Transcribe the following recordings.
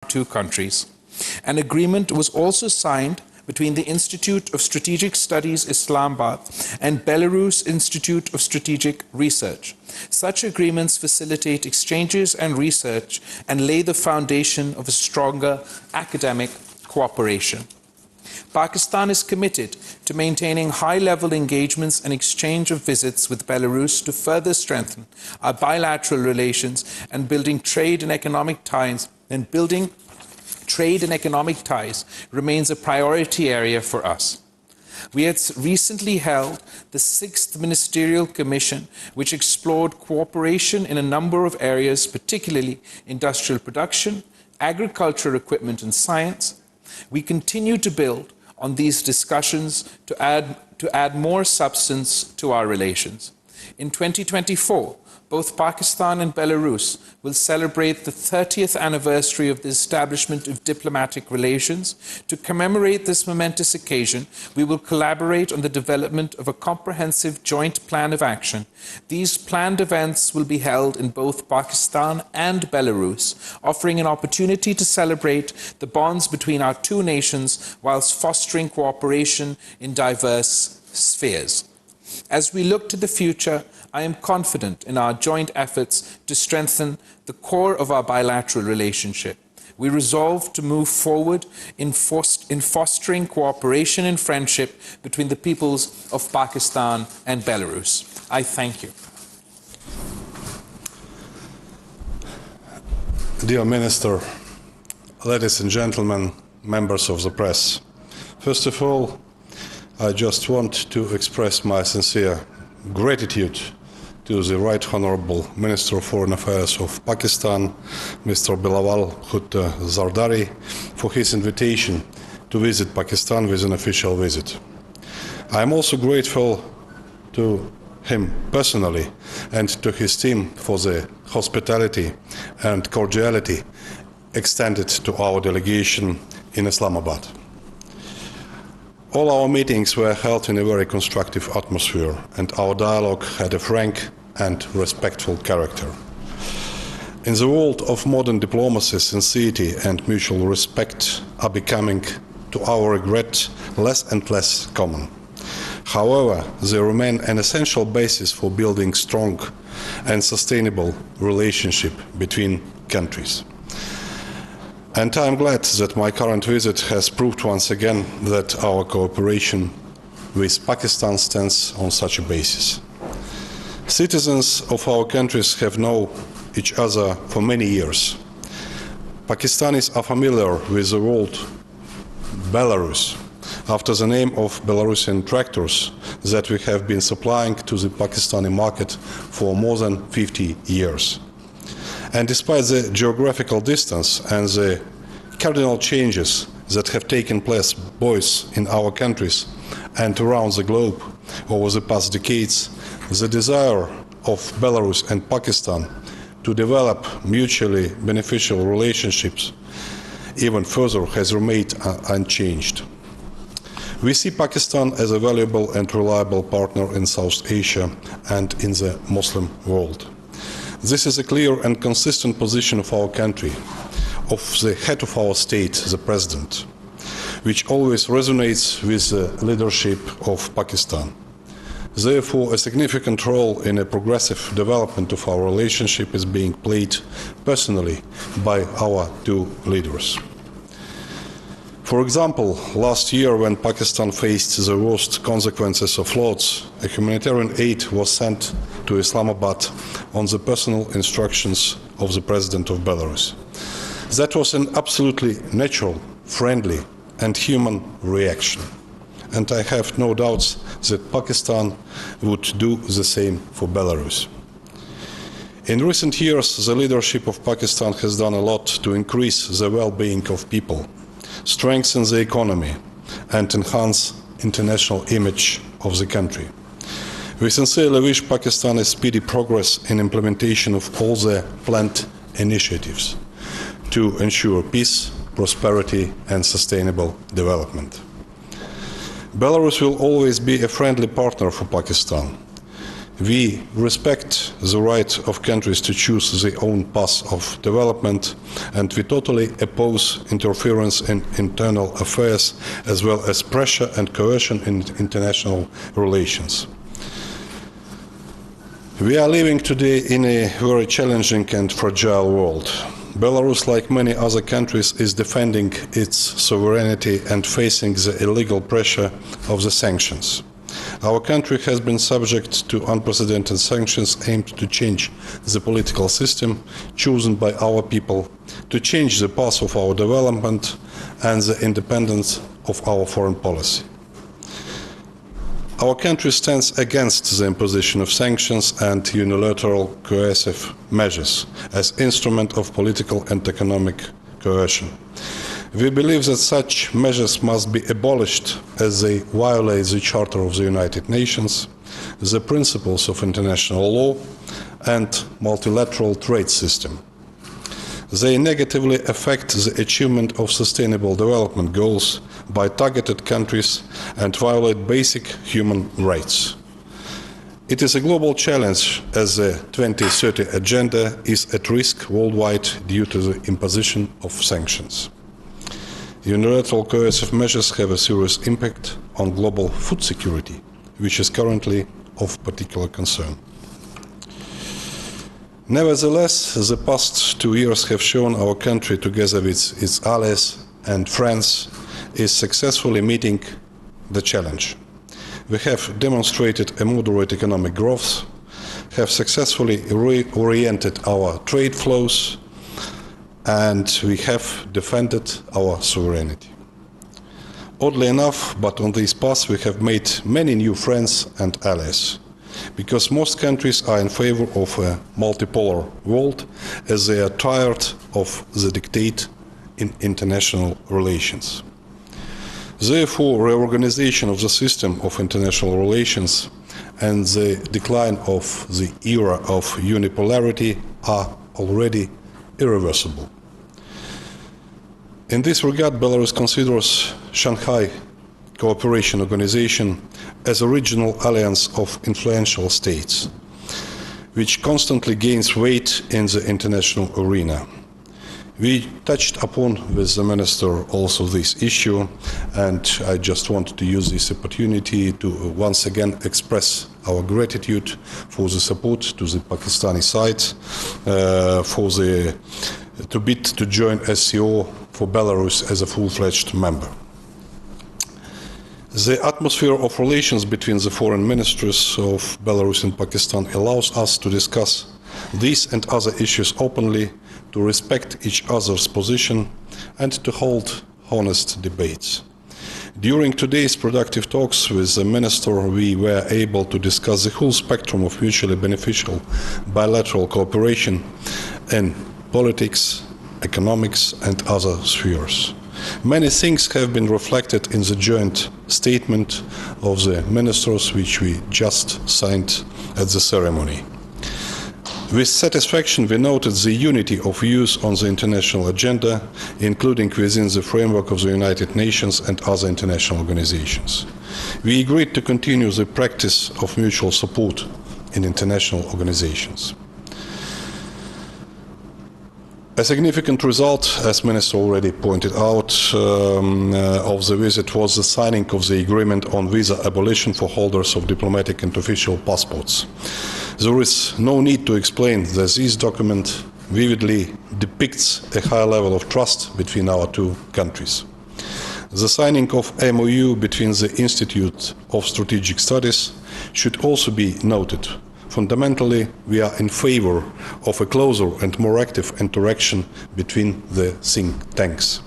two countries. An agreement was also signed between the Institute of Strategic Studies Islamabad and Belarus Institute of Strategic Research. Such agreements facilitate exchanges and research and lay the foundation of a stronger academic cooperation. Pakistan is committed to maintaining high-level engagements and exchange of visits with Belarus to further strengthen our bilateral relations and building trade and economic ties remains a priority area for us. We had recently held the 6th Ministerial Commission, which explored cooperation in a number of areas, particularly industrial production, agricultural equipment and science. We continue to build on these discussions to add more substance to our relations. In 2024, both Pakistan and Belarus will celebrate the 30th anniversary of the establishment of diplomatic relations. To commemorate this momentous occasion, we will collaborate on the development of a comprehensive joint plan of action. These planned events will be held in both Pakistan and Belarus, offering an opportunity to celebrate the bonds between our two nations whilst fostering cooperation in diverse spheres. As we look to the future, I am confident in our joint efforts to strengthen the core of our bilateral relationship. We resolve to move forward in fostering cooperation and friendship between the peoples of Pakistan and Belarus. I thank you. Dear Minister, ladies and gentlemen, members of the press, first of all, I just want to express my sincere gratitude to the Right Honourable Minister of Foreign Affairs of Pakistan, Mr. Bilawal Bhutto Zardari, for his invitation to visit Pakistan with an official visit. I am also grateful to him personally and to his team for the hospitality and cordiality extended to our delegation in Islamabad. All our meetings were held in a very constructive atmosphere, and our dialogue had a frank and respectful character. In the world of modern diplomacy, sincerity and mutual respect are becoming, to our regret, less and less common. However, they remain an essential basis for building strong and sustainable relationship between countries. And I am glad that my current visit has proved once again that our cooperation with Pakistan stands on such a basis. Citizens of our countries have known each other for many years. Pakistanis are familiar with the word Belarus, after the name of Belarusian tractors that we have been supplying to the Pakistani market for more than 50 years. And despite the geographical distance and the cardinal changes that have taken place both in our countries and around the globe over the past decades, the desire of Belarus and Pakistan to develop mutually beneficial relationships even further has remained unchanged. We see Pakistan as a valuable and reliable partner in South Asia and in the Muslim world. This is a clear and consistent position of our country, of the head of our state, the President, which always resonates with the leadership of Pakistan. Therefore, a significant role in a progressive development of our relationship is being played personally by our two leaders. For example, last year when Pakistan faced the worst consequences of floods, a humanitarian aid was sent to Islamabad on the personal instructions of the President of Belarus. That was an absolutely natural, friendly and human reaction. And I have no doubts that Pakistan would do the same for Belarus. In recent years, the leadership of Pakistan has done a lot to increase the well-being of people, strengthen the economy, and enhance international image of the country. We sincerely wish Pakistan a speedy progress in implementation of all the planned initiatives to ensure peace, prosperity, and sustainable development. Belarus will always be a friendly partner for Pakistan. We respect the right of countries to choose their own path of development, and we totally oppose interference in internal affairs as well as pressure and coercion in international relations. We are living today in a very challenging and fragile world. Belarus, like many other countries, is defending its sovereignty and facing the illegal pressure of the sanctions. Our country has been subject to unprecedented sanctions aimed to change the political system chosen by our people, to change the path of our development and the independence of our foreign policy. Our country stands against the imposition of sanctions and unilateral coercive measures as instrument of political and economic coercion. We believe that such measures must be abolished as they violate the Charter of the United Nations, the principles of international law, and multilateral trade system. They negatively affect the achievement of sustainable development goals by targeted countries and violate basic human rights. It is a global challenge as the 2030 agenda is at risk worldwide due to the imposition of sanctions. Unilateral coercive measures have a serious impact on global food security, which is currently of particular concern. Nevertheless, the past 2 years have shown our country, together with its allies and friends, is successfully meeting the challenge. We have demonstrated a moderate economic growth, have successfully reoriented our trade flows, and we have defended our sovereignty. Oddly enough, but on this path we have made many new friends and allies, because most countries are in favor of a multipolar world as they are tired of the dictate in international relations. Therefore, reorganization of the system of international relations and the decline of the era of unipolarity are already irreversible. In this regard, Belarus considers Shanghai Cooperation Organization as a regional alliance of influential states, which constantly gains weight in the international arena. We touched upon with the Minister also this issue, and I just want to use this opportunity to once again express our gratitude for the support to the Pakistani side, to bid to join SCO for Belarus as a full-fledged member. The atmosphere of relations between the foreign ministers of Belarus and Pakistan allows us to discuss these and other issues openly, to respect each other's position, and to hold honest debates. During today's productive talks with the Minister, we were able to discuss the whole spectrum of mutually beneficial bilateral cooperation in politics, economics, and other spheres. Many things have been reflected in the joint statement of the ministers, which we just signed at the ceremony. With satisfaction, we noted the unity of views on the international agenda, including within the framework of the United Nations and other international organizations. We agreed to continue the practice of mutual support in international organizations. A significant result, as Minister already pointed out, of the visit was the signing of the agreement on visa abolition for holders of diplomatic and official passports. There is no need to explain that this document vividly depicts a high level of trust between our two countries. The signing of MOU between the Institute of Strategic Studies should also be noted. Fundamentally, we are in favor of a closer and more active interaction between the think tanks.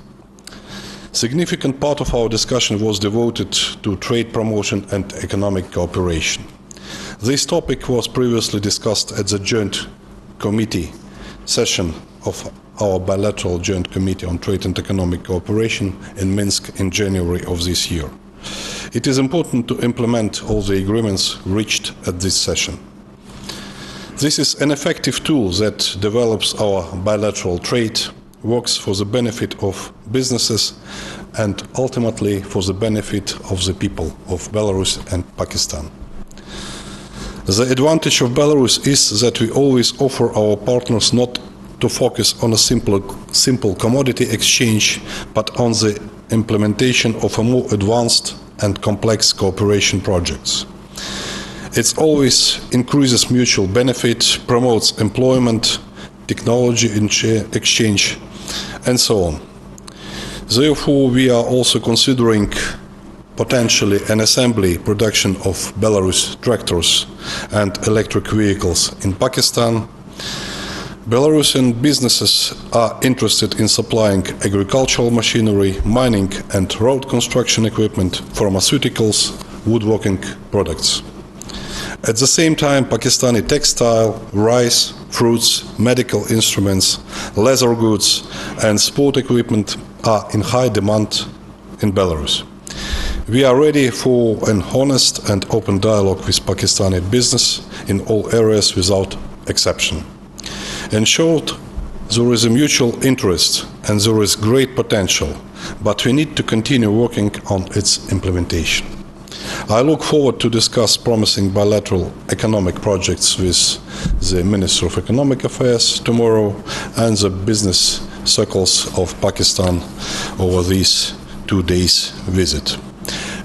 Significant part of our discussion was devoted to trade promotion and economic cooperation. This topic was previously discussed at the joint committee session of our bilateral joint committee on trade and economic cooperation in Minsk in January of this year. It is important to implement all the agreements reached at this session. This is an effective tool that develops our bilateral trade, works for the benefit of businesses, and ultimately for the benefit of the people of Belarus and Pakistan. The advantage of Belarus is that we always offer our partners not to focus on a simple commodity exchange, but on the implementation of a more advanced and complex cooperation projects. It always increases mutual benefit, promotes employment, technology exchange, and so on. Therefore, we are also considering potentially an assembly production of Belarus tractors and electric vehicles in Pakistan. Belarusian businesses are interested in supplying agricultural machinery, mining and road construction equipment, pharmaceuticals, woodworking products. At the same time, Pakistani textile, rice, fruits, medical instruments, leather goods and sport equipment are in high demand in Belarus. We are ready for an honest and open dialogue with Pakistani business in all areas without exception. In short, there is a mutual interest and there is great potential, but we need to continue working on its implementation. I look forward to discuss promising bilateral economic projects with the Minister of Economic Affairs tomorrow and the business circles of Pakistan over these 2 days visit.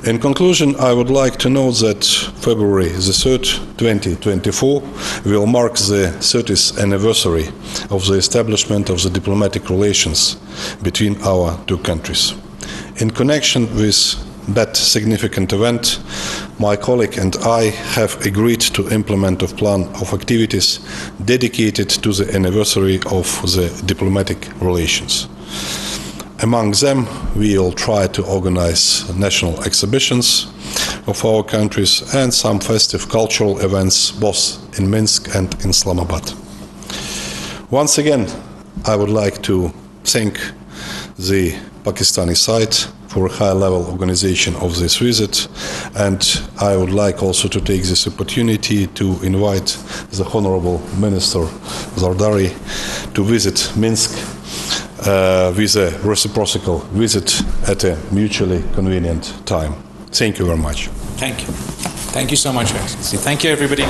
In conclusion, I would like to note that February the 3rd, 2024 will mark the 30th anniversary of the establishment of the diplomatic relations between our two countries. In connection with that significant event, my colleague and I have agreed to implement a plan of activities dedicated to the anniversary of the diplomatic relations. Among them, we will try to organize national exhibitions of our countries and some festive cultural events both in Minsk and in Islamabad. Once again, I would like to thank the Pakistani side for a high-level organization of this visit, and I would like also to take this opportunity to invite the Honorable Minister Zardari to visit Minsk with a reciprocal visit at a mutually convenient time. Thank you very much. Thank you. Thank you so much, Excellency. Thank you, everybody.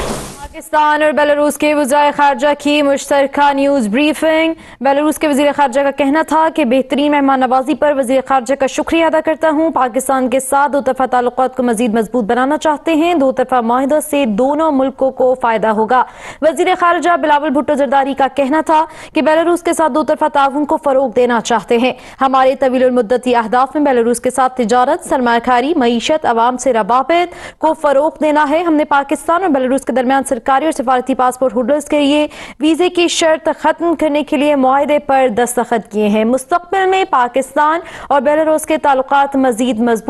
Pakistan और Belarus के वज़ीर ख़ारजा की मुश्तरका news briefing. Belarus के वज़ीर ख़ारजा का कहना था कि बेहतरीन मेहमान नवाजी पर वज़ीर ख़ारजा का शुक्रिया अदा करता हूँ। पाकिस्तान के साथ दो तरफ़ा ताल्लुक़ात को मज़ीद मजबूत बनाना चाहते हैं। दो तरफ़ा माहिदा से दोनों मुल्कों को फ़ायदा होगा। वज़ीर ख़ारजा बिलावल भुट्टो ज़रदारी का कहना था कि बेलारूस के साथ दो तरफ़ा ताउन को फ़रोग़ देना चाहते हैं। हमारे तवील मुद्दती अहदाफ में बेलारूस के साथ तिजारत, सरमायाकारी, मईशत, अवाम से रवाबित को फ़रोग़ देना है। हमने पाकिस्तान और बेलारूस के दरमियान सरकारी और सफारती पासपोर्ट होल्डर्स के लिए वीज़े की शर्त ख़त्म करने के लिए मुआहदे पर दस्तखत किए हैं। मुस्तक़बिल में पाकिस्तान और बेलारूस के ताल्लुकात मज़ीद मजबूत